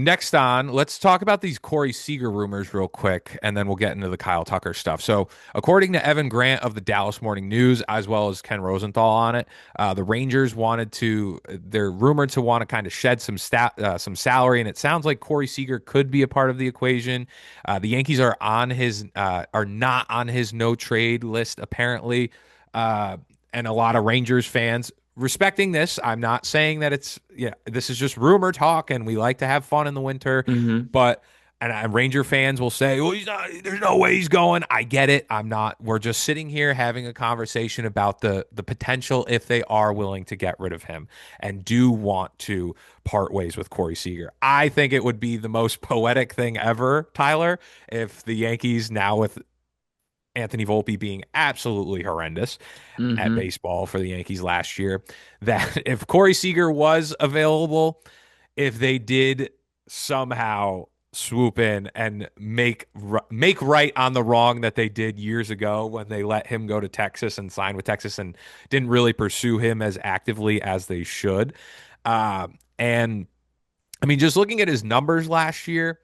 Next on, let's talk about these Corey Seager rumors real quick, and then we'll get into the Kyle Tucker stuff. So, according to Evan Grant of the Dallas Morning News, as well as Ken Rosenthal on it, the Rangers they're rumored to want to kind of shed some salary, and it sounds like Corey Seager could be a part of the equation. The Yankees are not on his no trade list apparently, and a lot of Rangers fans respecting this. I'm not saying that this is just rumor talk and we like to have fun in the winter, Hmm. but and Ranger fans will say, "Well, he's not. There's no way he's going." I get it. I'm not. We're just sitting here having a conversation about the potential if they are willing to get rid of him and do want to part ways with Corey Seager. I think it would be the most poetic thing ever, Tyler, if the Yankees now with Anthony Volpe being absolutely horrendous at Hmm. baseball for the Yankees last year, that if Corey Seager was available, if they did somehow swoop in and make right on the wrong that they did years ago when they let him go to Texas and sign with Texas and didn't really pursue him as actively as they should. And I mean, just looking at his numbers last year,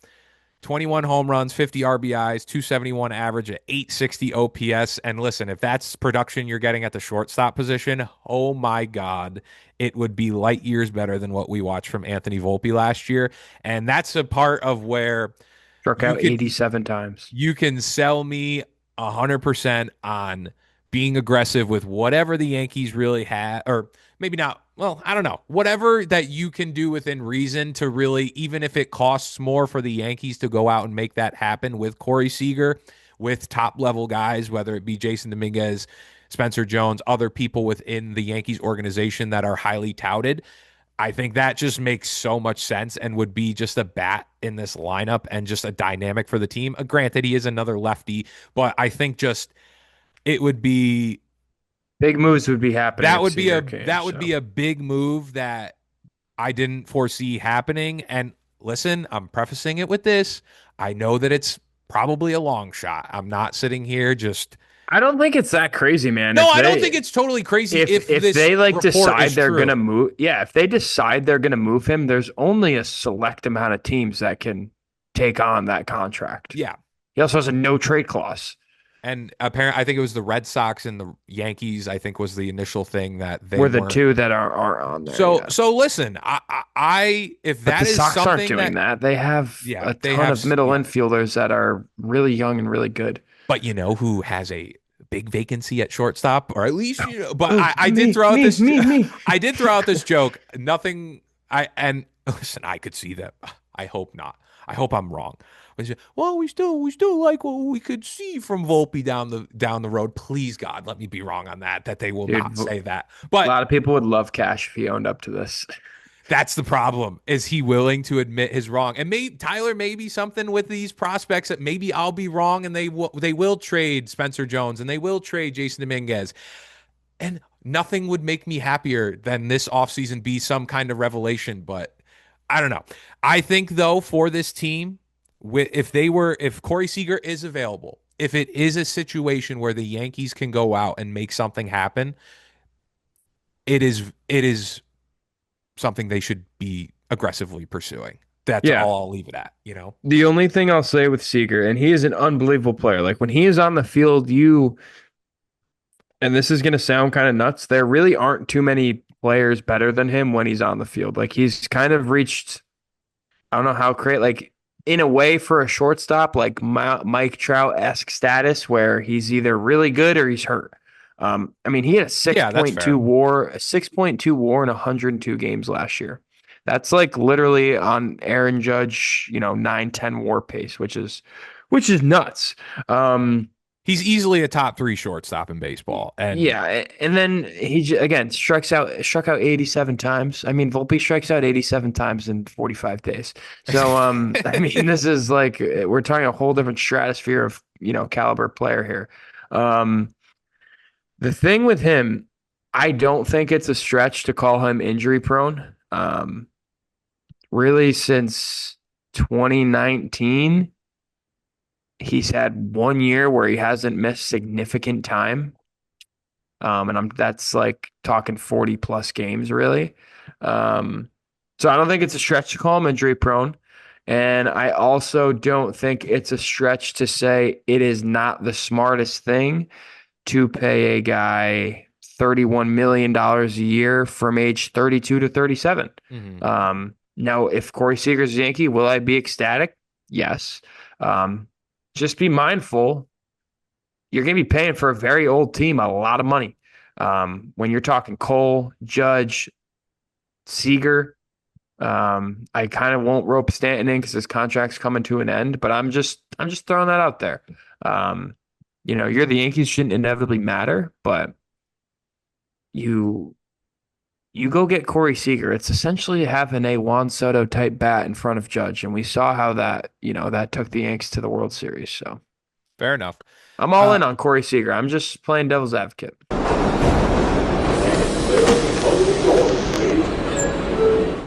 21 home runs, 50 RBIs, 271 average at 860 OPS. And listen, if that's production you're getting at the shortstop position, oh my God, it would be light years better than what we watched from Anthony Volpe last year. And that's a part of where Struck you out can 87 times. you can sell me 100% on being aggressive with whatever the Yankees really have, or maybe not. Well, I don't know. Whatever that you can do within reason to really, even if it costs more for the Yankees to go out and make that happen with Corey Seager, with top level guys, whether it be Jason Dominguez, Spencer Jones, other people within the Yankees organization that are highly touted. I think that just makes so much sense and would be just a bat in this lineup and just a dynamic for the team. Granted, he is another lefty, but I think just it would be Big moves would be happening if Seager came. that would So be a big move that I didn't foresee happening. And listen, I'm prefacing it with this. I know that it's probably a long shot. I'm not sitting here just I don't think it's that crazy, man. no, I don't think it's totally crazy if If this they like report decide is they're true. gonna move, yeah, if they decide they're gonna move him, there's only a select amount of teams that can take on that contract. Yeah. He also has a no trade clause. And apparently, I think it was the Red Sox and the Yankees. I think was the initial thing that they We're the weren't. two that are on there, So yes. listen, if But the that is Sox aren't something doing that, that. They have yeah, a they ton have, of middle yeah. infielders that are really young and really good. But you know who has a big vacancy at shortstop, or at least you know. But Oh, I did throw out me. I did throw out this joke. Nothing. And listen, I could see that. I hope not. I hope I'm wrong. Well, we still like what we could see from Volpe down the road. Please God, let me be wrong on that. That they will Dude, not say that. a But lot of people would love Cash if he owned up to this. that's the problem. Is he willing to admit his wrong? And maybe Tyler, maybe something with these prospects that maybe I'll be wrong, and they will trade Spencer Jones and they will trade Jason Dominguez, and nothing would make me happier than this offseason be some kind of revelation. But I don't know. I think though for this team, if Corey Seager is available, if it is a situation where the Yankees can go out and make something happen, it is something they should be aggressively pursuing. That's Yeah. all I'll leave it at. The only thing I'll say with Seager, and he is an unbelievable player. Like when he is on the field, and this is going to sound kind of nuts, there really aren't too many players better than him when he's on the field. Like he's kind of reached, I don't know how create, like in a way for a shortstop, like Mike Trout-esque status where he's either really good or he's hurt. I mean, he had a Yeah, that's fair. 6.2 WAR in 102 games last year. That's like literally on Aaron Judge, 9-10 WAR pace, which is nuts. Um, He's easily a top three shortstop in baseball. And yeah, and then again struck out 87 times. I mean, Volpe strikes out 87 times in 45 days. So, I mean, this is like we're talking a whole different stratosphere of caliber player here. Um, the thing with him, I don't think it's a stretch to call him injury prone. Really, since 2019, he's had 1 year where he hasn't missed significant time. And that's like talking 40 plus games, really. Um, so I don't think it's a stretch to call him injury prone. And I also don't think it's a stretch to say it is not the smartest thing to pay a guy $31 million dollars a year from age 32 to 37. Hmm. Now, if Corey Seager's a Yankee, will I be ecstatic? Yes. Um, just be mindful. You're going to be paying for a very old team a lot of money. When you're talking Cole, Judge, Seager, I kind of won't rope Stanton in because his contract's coming to an end, but I'm just throwing that out there. Um, you're the Yankees shouldn't inevitably matter, but you you go get Corey Seager. It's essentially having a Juan Soto type bat in front of Judge, and we saw how that took the Yanks to the World Series. So Fair enough. I'm all Uh, in on Corey Seager. I'm just playing devil's advocate.